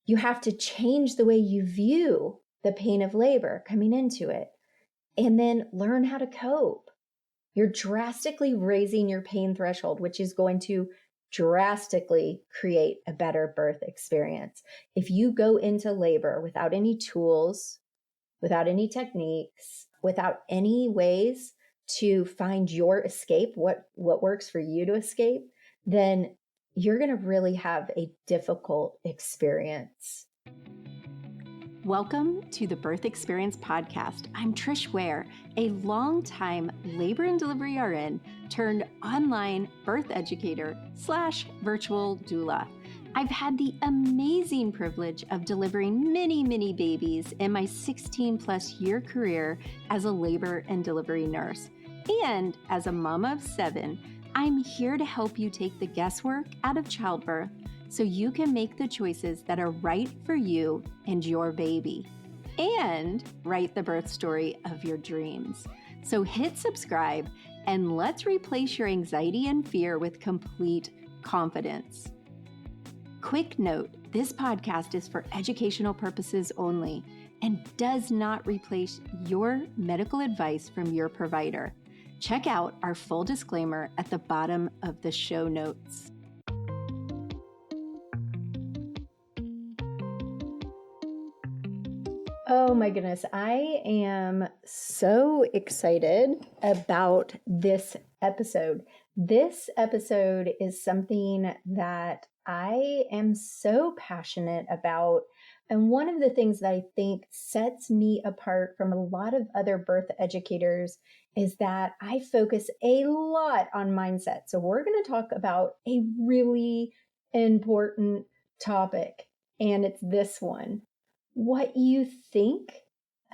You have to change the way you view the pain of labor coming into it, and then learn how to cope. You're drastically raising your pain threshold, which is going to drastically create a better birth experience. If you go into labor without any tools, without any techniques, without any ways to find your escape, what works for you to escape, then you're going to really have a difficult experience. Welcome to the Birth Experience Podcast. I'm Trish Ware, a longtime labor and delivery RN turned online birth educator / virtual doula. I've had the amazing privilege of delivering many babies in my 16 plus year career as a labor and delivery nurse. And as a mama of 7, I'm here to help you take the guesswork out of childbirth so you can make the choices that are right for you and your baby, and write the birth story of your dreams. So hit subscribe and let's replace your anxiety and fear with complete confidence. Quick note, this podcast is for educational purposes only and does not replace your medical advice from your provider. Check out our full disclaimer at the bottom of the show notes. Oh my goodness, I am so excited about this episode. This episode is something that I am so passionate about. And one of the things that I think sets me apart from a lot of other birth educators is that I focus a lot on mindset. So we're going to talk about a really important topic, and it's this one: what you think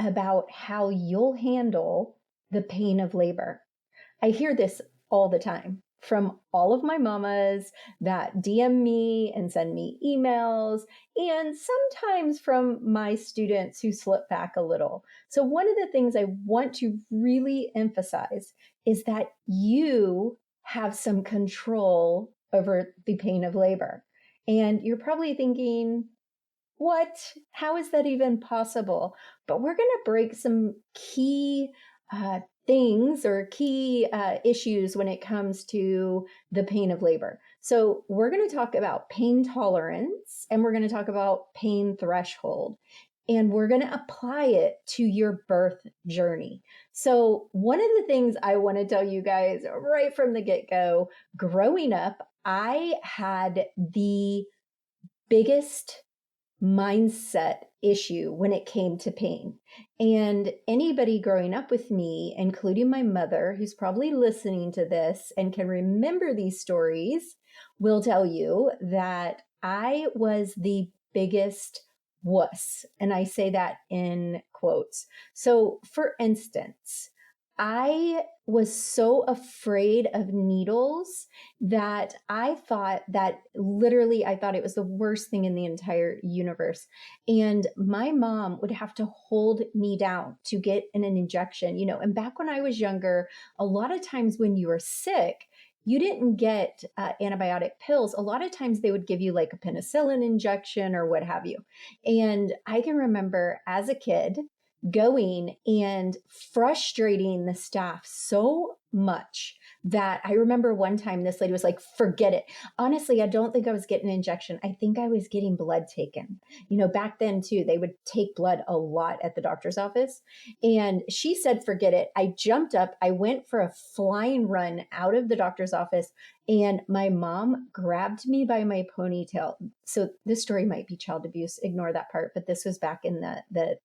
about how you'll handle the pain of labor. I hear this all the time from all of my mamas that DM me and send me emails, and sometimes from my students who slip back a little. So one of the things I want to really emphasize is that you have some control over the pain of labor. And you're probably thinking, what? How is that even possible? But we're going to break some key things or key issues when it comes to the pain of labor. So we're going to talk about pain tolerance, and we're going to talk about pain threshold, and we're going to apply it to your birth journey. So one of the things I want to tell you guys right from the get-go, growing up, I had the biggest mindset issue when it came to pain. And anybody growing up with me, including my mother, who's probably listening to this and can remember these stories, will tell you that I was the biggest wuss. And I say that in quotes. So for instance, I was so afraid of needles that I thought it was the worst thing in the entire universe. And my mom would have to hold me down to get an injection, and back when I was younger, a lot of times when you were sick, you didn't get antibiotic pills. A lot of times they would give you like a penicillin injection or what have you. And I can remember as a kid going and frustrating the staff so much that I remember one time this lady was like, forget it. Honestly, I don't think I was getting an injection. I think I was getting blood taken. Back then too, they would take blood a lot at the doctor's office. And she said, forget it. I jumped up. I went for a flying run out of the doctor's office, and my mom grabbed me by my ponytail. So this story might be child abuse. Ignore that part. But this was back in the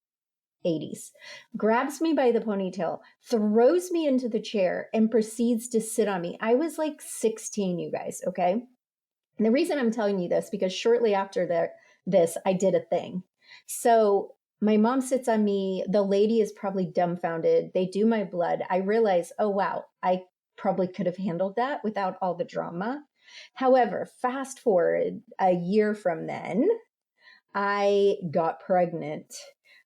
80s, grabs me by the ponytail, throws me into the chair, and proceeds to sit on me. I was like 16, you guys, okay? And the reason I'm telling you this, because shortly after this, I did a thing. So my mom sits on me. The lady is probably dumbfounded. They do my blood. I realize, oh, wow, I probably could have handled that without all the drama. However, fast forward a year from then, I got pregnant.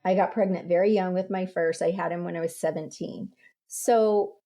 I got pregnant very young with my first. I had him when I was 17. So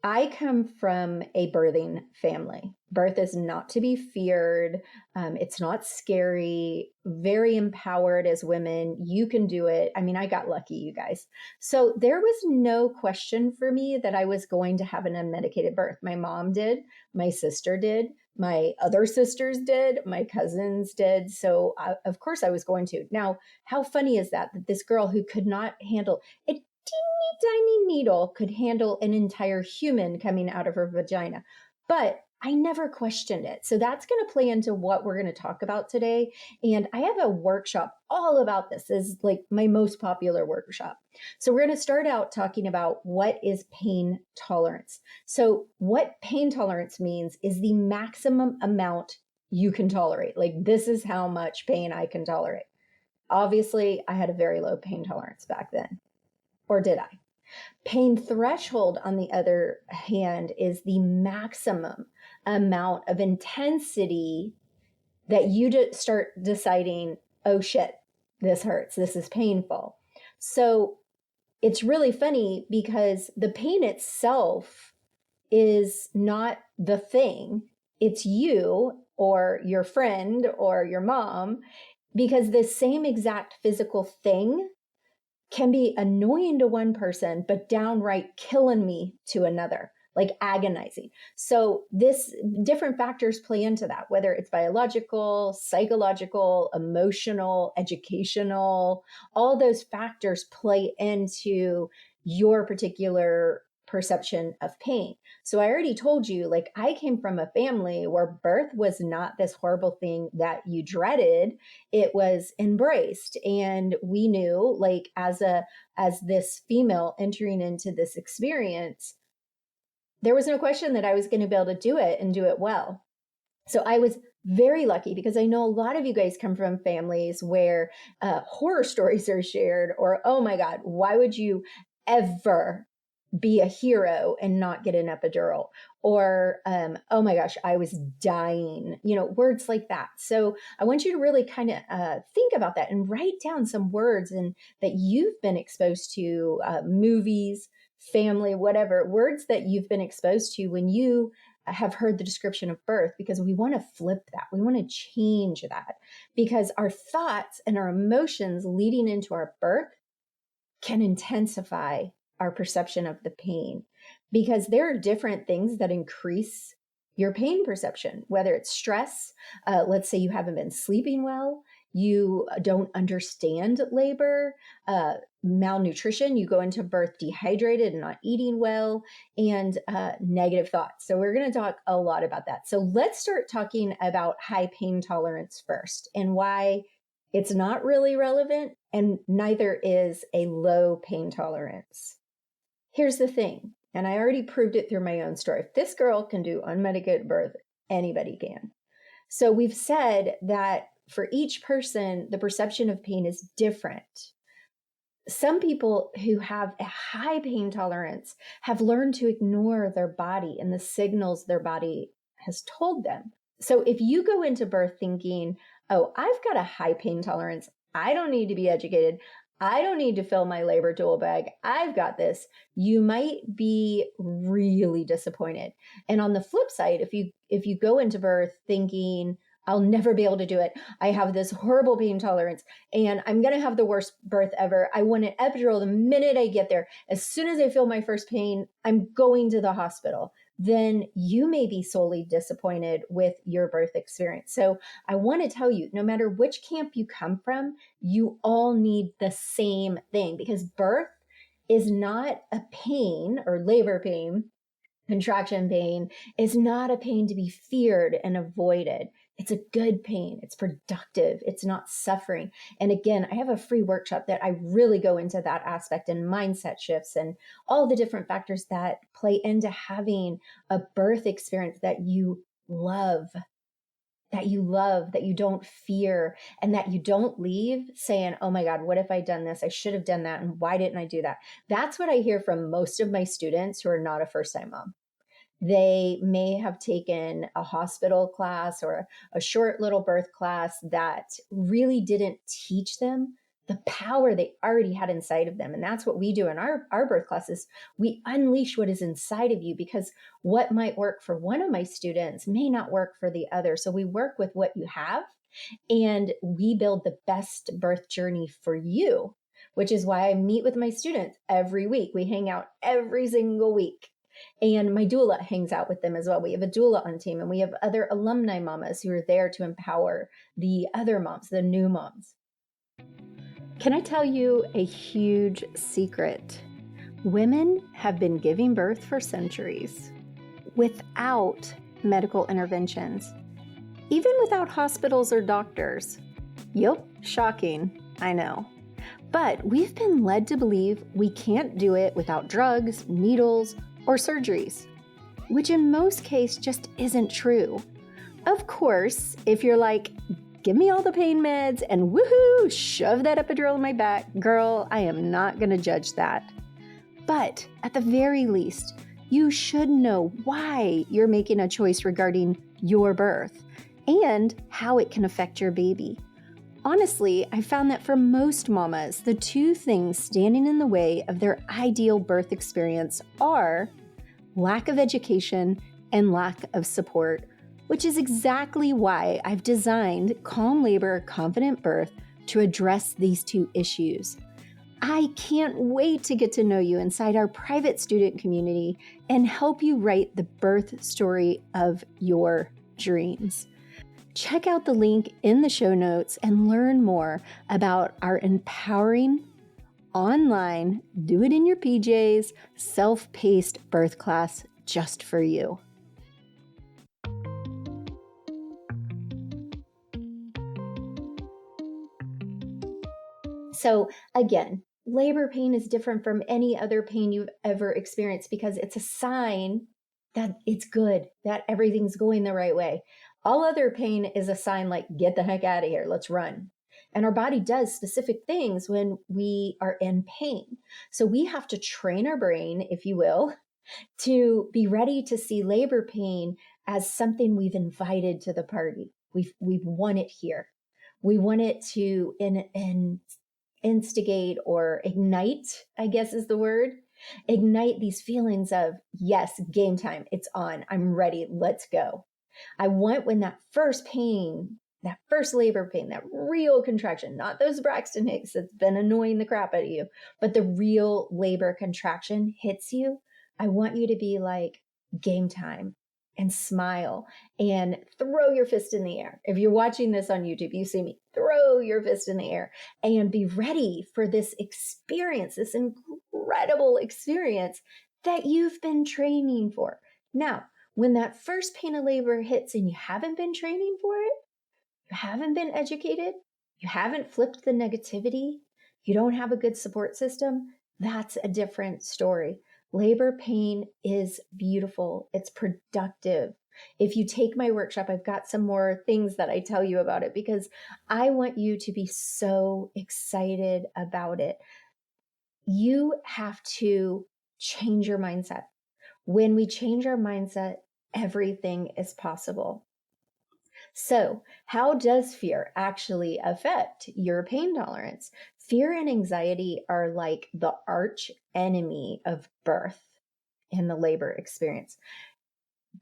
I come from a birthing family. Birth is not to be feared. It's not scary, very empowered as women. You can do it. I mean, I got lucky, you guys. So there was no question for me that I was going to have an unmedicated birth. My mom did, my sister did, my other sisters did, my cousins did. So of course I was going to. Now, how funny is that this girl who could not handle it, tiny needle could handle an entire human coming out of her vagina. But I never questioned it. So that's going to play into what we're going to talk about today. And I have a workshop all about this. This is like my most popular workshop. So we're going to start out talking about what is pain tolerance. So what pain tolerance means is the maximum amount you can tolerate. Like, this is how much pain I can tolerate. Obviously, I had a very low pain tolerance back then. Or did I? Pain threshold, on the other hand, is the maximum amount of intensity that you start deciding, oh shit, this hurts, this is painful. So it's really funny because the pain itself is not the thing. It's you or your friend or your mom, because the same exact physical thing can be annoying to one person, but downright killing me to another, like agonizing. So this different factors play into that, whether it's biological, psychological, emotional, educational, all those factors play into your particular perception of pain. So I already told you, like, I came from a family where birth was not this horrible thing that you dreaded. It was embraced. And we knew, like, as this female entering into this experience, there was no question that I was going to be able to do it and do it well. So I was very lucky, because I know a lot of you guys come from families where horror stories are shared, or, oh my God, why would you ever be a hero and not get an epidural? Or, oh my gosh, I was dying, words like that. So I want you to really kind of think about that and write down some words and that you've been exposed to, movies, family, whatever, words that you've been exposed to when you have heard the description of birth, because we want to flip that. We want to change that, because our thoughts and our emotions leading into our birth can intensify our perception of the pain, because there are different things that increase your pain perception, whether it's stress. Let's say you haven't been sleeping well, you don't understand labor, malnutrition, you go into birth dehydrated and not eating well, and negative thoughts. So we're going to talk a lot about that. So let's start talking about high pain tolerance first, and why it's not really relevant, and neither is a low pain tolerance. Here's the thing, and I already proved it through my own story. If this girl can do unmedicated birth, anybody can. So we've said that for each person, the perception of pain is different. Some people who have a high pain tolerance have learned to ignore their body and the signals their body has told them. So if you go into birth thinking, oh, I've got a high pain tolerance, I don't need to be educated, I don't need to fill my labor tool bag, I've got this, you might be really disappointed. And on the flip side, if you go into birth thinking, I'll never be able to do it, I have this horrible pain tolerance, and I'm going to have the worst birth ever, I want an epidural the minute I get there, as soon as I feel my first pain, I'm going to the hospital, then you may be sorely disappointed with your birth experience. So I want to tell you, no matter which camp you come from, you all need the same thing, because birth is not a pain, or labor pain, contraction pain is not a pain to be feared and avoided. It's a good pain. It's productive. It's not suffering. And again, I have a free workshop that I really go into that aspect, and mindset shifts and all the different factors that play into having a birth experience that you love, that you don't fear, and that you don't leave saying, oh my God, what if I done this? I should have done that. And why didn't I do that? That's what I hear from most of my students who are not a first-time mom. They may have taken a hospital class or a short little birth class that really didn't teach them the power they already had inside of them. And that's what we do in our birth classes. We unleash what is inside of you, because what might work for one of my students may not work for the other. So we work with what you have, and we build the best birth journey for you, which is why I meet with my students every week. We hang out every single week. And my doula hangs out with them as well. We have a doula on team, and we have other alumni mamas who are there to empower the other moms, the new moms. Can I tell you a huge secret? Women have been giving birth for centuries without medical interventions, even without hospitals or doctors. Yup, shocking, I know. But we've been led to believe we can't do it without drugs, needles, or surgeries, which in most cases just isn't true. Of course, if you're like, give me all the pain meds and woohoo, shove that epidural in my back, girl, I am not going to judge that. But at the very least, you should know why you're making a choice regarding your birth and how it can affect your baby. Honestly, I found that for most mamas, the two things standing in the way of their ideal birth experience are lack of education and lack of support, which is exactly why I've designed Calm Labor, Confident Birth to address these two issues. I can't wait to get to know you inside our private student community and help you write the birth story of your dreams. Check out the link in the show notes and learn more about our empowering, online, do it in your PJs, self-paced birth class just for you. So again, labor pain is different from any other pain you've ever experienced, because it's a sign that it's good, that everything's going the right way. All other pain is a sign like, get the heck out of here, let's run. And our body does specific things when we are in pain. So we have to train our brain, if you will, to be ready to see labor pain as something we've invited to the party. We've won it here. We want it to instigate or ignite, I guess is the word, ignite these feelings of, yes, game time, it's on, I'm ready, let's go. I want when that first pain, that first labor pain, that real contraction, not those Braxton Hicks that's been annoying the crap out of you, but the real labor contraction hits you, I want you to be like, game time, and smile and throw your fist in the air. If you're watching this on YouTube, you see me, throw your fist in the air and be ready for this experience, this incredible experience that you've been training for. Now, when that first pain of labor hits and you haven't been training for it, you haven't been educated, you haven't flipped the negativity, you don't have a good support system, that's a different story. Labor pain is beautiful. It's productive. If you take my workshop, I've got some more things that I tell you about it, because I want you to be so excited about it. You have to change your mindset. When we change our mindset, everything is possible. So, how does fear actually affect your pain tolerance? Fear and anxiety are like the arch enemy of birth and the labor experience.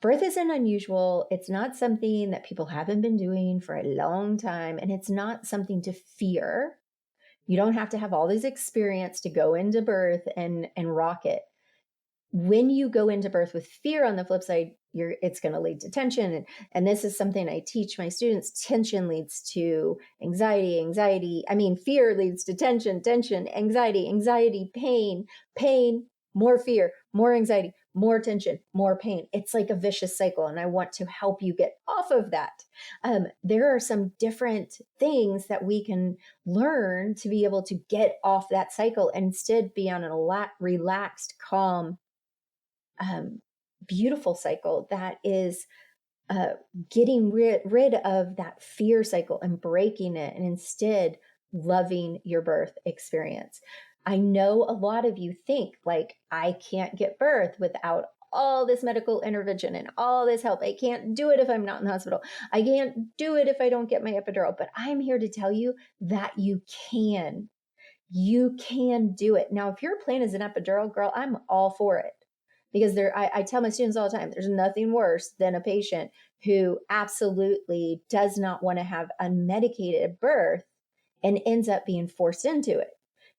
Birth isn't unusual. It's not something that people haven't been doing for a long time, and it's not something to fear. You don't have to have all this experience to go into birth and rock it. When you go into birth with fear, on the flip side, it's going to lead to tension. And this is something I teach my students. Tension leads to anxiety. Fear leads to tension, anxiety, pain, more fear, more anxiety, more tension, more pain. It's like a vicious cycle. And I want to help you get off of that. There are some different things that we can learn to be able to get off that cycle and instead be on a relaxed, calm, beautiful cycle that is getting rid of that fear cycle and breaking it, and instead loving your birth experience. I know a lot of you think like, I can't get birth without all this medical intervention and all this help. I can't do it if I'm not in the hospital. I can't do it if I don't get my epidural. But I'm here to tell you that you can. You can do it. Now, if your plan is an epidural, girl, I'm all for it. Because I tell my students all the time, there's nothing worse than a patient who absolutely does not want to have unmedicated birth and ends up being forced into it.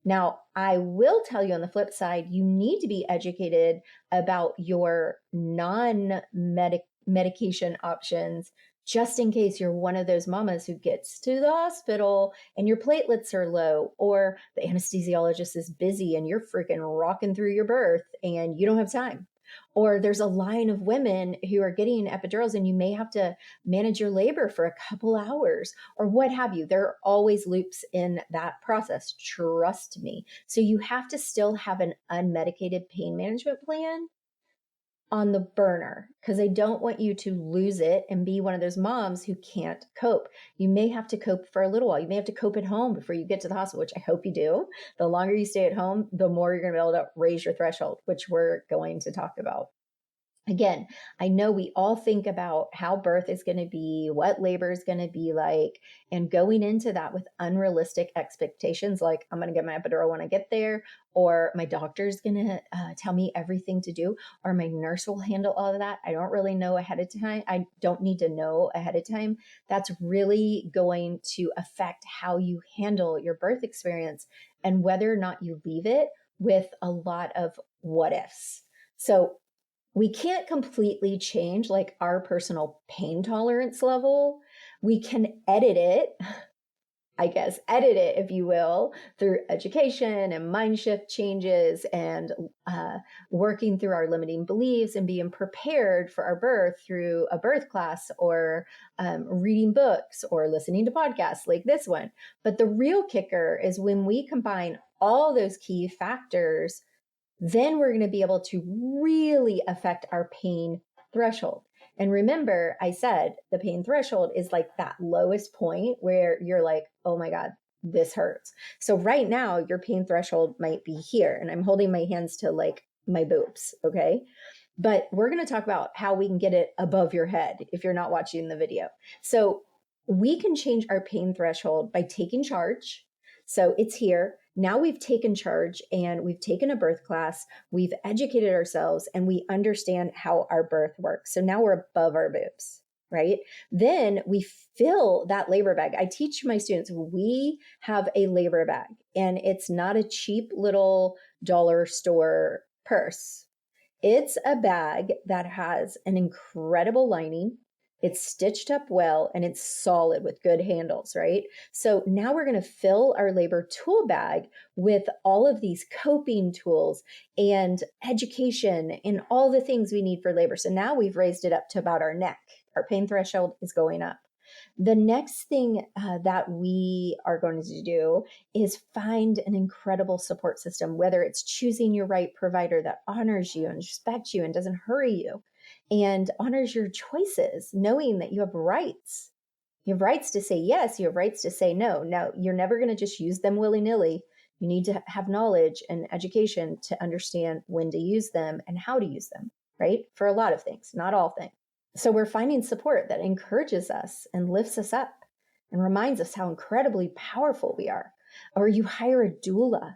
Now, I will tell you on the flip side, you need to be educated about your non-medication options just in case you're one of those mamas who gets to the hospital and your platelets are low, or the anesthesiologist is busy and you're freaking rocking through your birth and you don't have time. Or there's a line of women who are getting epidurals and you may have to manage your labor for a couple hours or what have you. There are always loops in that process. Trust me. So you have to still have an unmedicated pain management plan on the burner because I don't want you to lose it and be one of those moms who can't cope. You may have to cope for a little while. You may have to cope at home before you get to the hospital, which I hope you do. The longer you stay at home, the more you're going to be able to raise your threshold, which we're going to talk about. Again, I know we all think about how birth is going to be, what labor is going to be like, and going into that with unrealistic expectations, like I'm going to get my epidural when I get there, or my doctor's going to tell me everything to do, or my nurse will handle all of that. I don't really know ahead of time. I don't need to know ahead of time. That's really going to affect how you handle your birth experience and whether or not you leave it with a lot of what ifs. So we can't completely change like our personal pain tolerance level. We can edit it, I guess, edit it, if you will, through education and mind shift changes and working through our limiting beliefs and being prepared for our birth through a birth class or reading books or listening to podcasts like this one. But the real kicker is when we combine all those key factors, then we're going to be able to really affect our pain threshold. And remember, I said the pain threshold is like that lowest point where you're like, oh my God, this hurts. So right now, your pain threshold might be here. And I'm holding my hands to like my boobs. Okay. But we're going to talk about how we can get it above your head if you're not watching the video. So we can change our pain threshold by taking charge. So it's here. Now we've taken charge and we've taken a birth class, we've educated ourselves, and we understand how our birth works. So now we're above our boobs, right? Then we fill that labor bag. I teach my students, we have a labor bag, and it's not a cheap little dollar store purse. It's a bag that has an incredible lining. It's stitched up well and it's solid with good handles, right? So now we're going to fill our labor tool bag with all of these coping tools and education and all the things we need for labor. So now we've raised it up to about our neck. Our pain threshold is going up. The next thing that we are going to do is find an incredible support system, whether it's choosing your right provider that honors you and respects you and doesn't hurry you and honors your choices, knowing that you have rights. You have rights to say yes, you have rights to say no. Now, you're never going to just use them willy-nilly. You need to have knowledge and education to understand when to use them and how to use them, right? For a lot of things, not all things. So we're finding support that encourages us and lifts us up and reminds us how incredibly powerful we are. Or you hire a doula,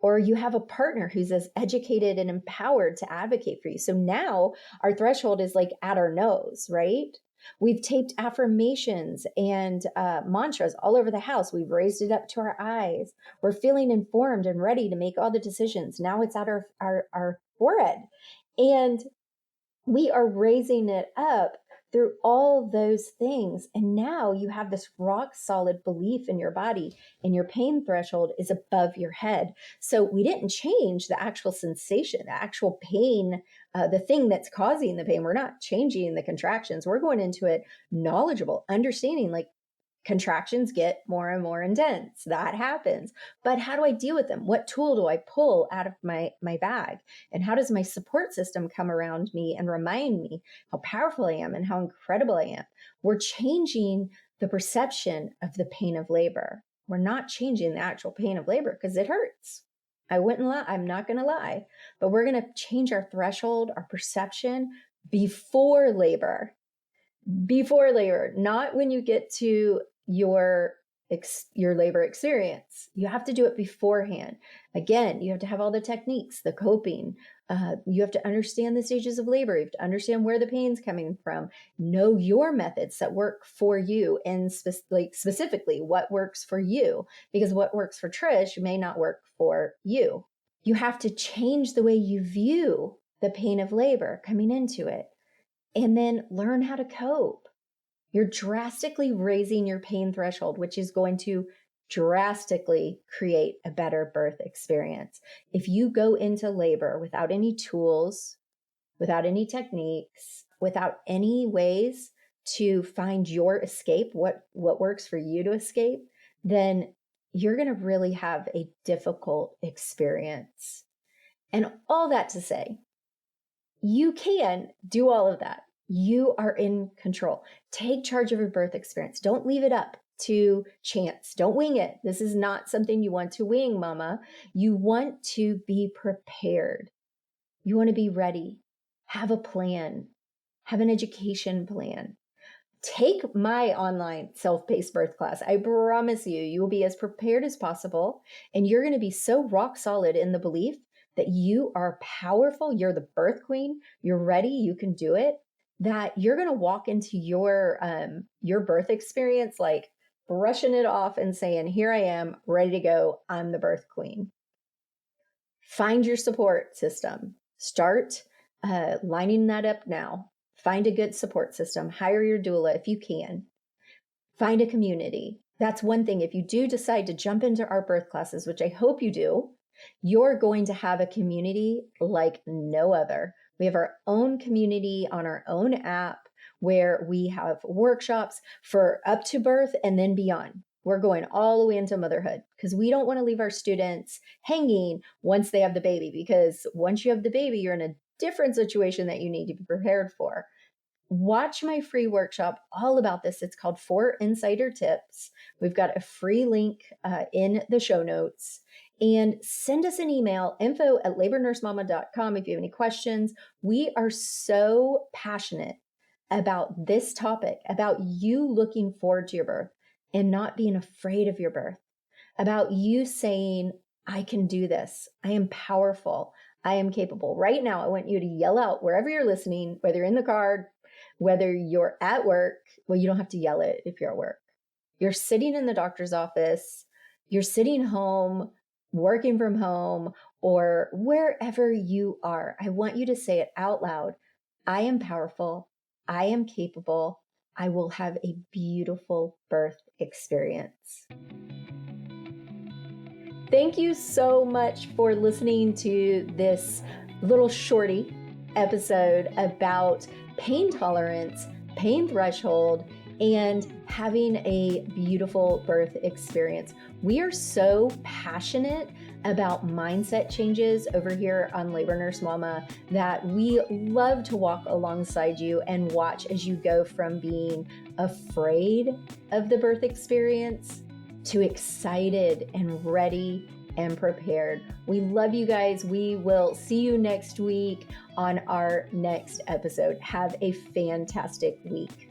or you have a partner who's as educated and empowered to advocate for you. So now our threshold is like at our nose, right? We've taped affirmations and mantras all over the house. We've raised it up to our eyes. We're feeling informed and ready to make all the decisions. Now it's at our forehead. And we are raising it up through all those things. And now you have this rock solid belief in your body, and your pain threshold is above your head. So we didn't change the actual sensation, the actual pain, the thing that's causing the pain. We're not changing the contractions. We're going into it knowledgeable, understanding like, contractions get more and more intense. That happens. But how do I deal with them? What tool do I pull out of my bag? And how does my support system come around me and remind me how powerful I am and how incredible I am? We're changing the perception of the pain of labor. We're not changing the actual pain of labor because it hurts. I wouldn't lie. I'm not going to lie, but we're going to change our threshold, our perception before labor, not when you get to your labor experience. You have to do it beforehand. Again, you have to have all the techniques, the coping. You have to understand the stages of labor. You have to understand where the pain's coming from. Know your methods that work for you, and specifically what works for you, because what works for Trish may not work for you. You have to change the way you view the pain of labor coming into it, and then learn how to cope. You're drastically raising your pain threshold, which is going to drastically create a better birth experience. If you go into labor without any tools, without any techniques, without any ways to find your escape, what works for you to escape, then you're going to really have a difficult experience. And all that to say, you can do all of that. You are in control. Take charge of your birth experience. Don't leave it up to chance. Don't wing it. This is not something you want to wing, mama. You want to be prepared. You want to be ready. Have a plan. Have an education plan. Take my online self-paced birth class. I promise you will be as prepared as possible, and you're going to be so rock solid in the belief that you are powerful, you're the birth queen, you're ready, you can do it, that you're going to walk into your birth experience like brushing it off and saying, here I am, ready to go, I'm the birth queen. Find your support system. Start lining that up now. Find a good support system. Hire your doula if you can. Find a community. That's one thing. If you do decide to jump into our birth classes, which I hope you do, you're going to have a community like no other. We have our own community on our own app where we have workshops for up to birth and then beyond. We're going all the way into motherhood because we don't want to leave our students hanging once they have the baby, because once you have the baby, you're in a different situation that you need to be prepared for. Watch my free workshop all about this. It's called 4 Insider Tips. We've got a free link in the show notes. And send us an email, info@labornursemama.com, if you have any questions. We are so passionate about this topic, about you looking forward to your birth and not being afraid of your birth, about you saying, I can do this. I am powerful. I am capable. Right now, I want you to yell out wherever you're listening, whether you're in the car, whether you're at work. Well, you don't have to yell it if you're at work. You're sitting in the doctor's office, you're sitting home, working from home, or wherever you are. I want you to say it out loud. I am powerful. I am capable. I will have a beautiful birth experience. Thank you so much for listening to this little shorty episode about pain tolerance, pain threshold, and having a beautiful birth experience. We are so passionate about mindset changes over here on Labor Nurse Mama that we love to walk alongside you and watch as you go from being afraid of the birth experience to excited and ready and prepared. We love you guys. We will see you next week on our next episode. Have a fantastic week.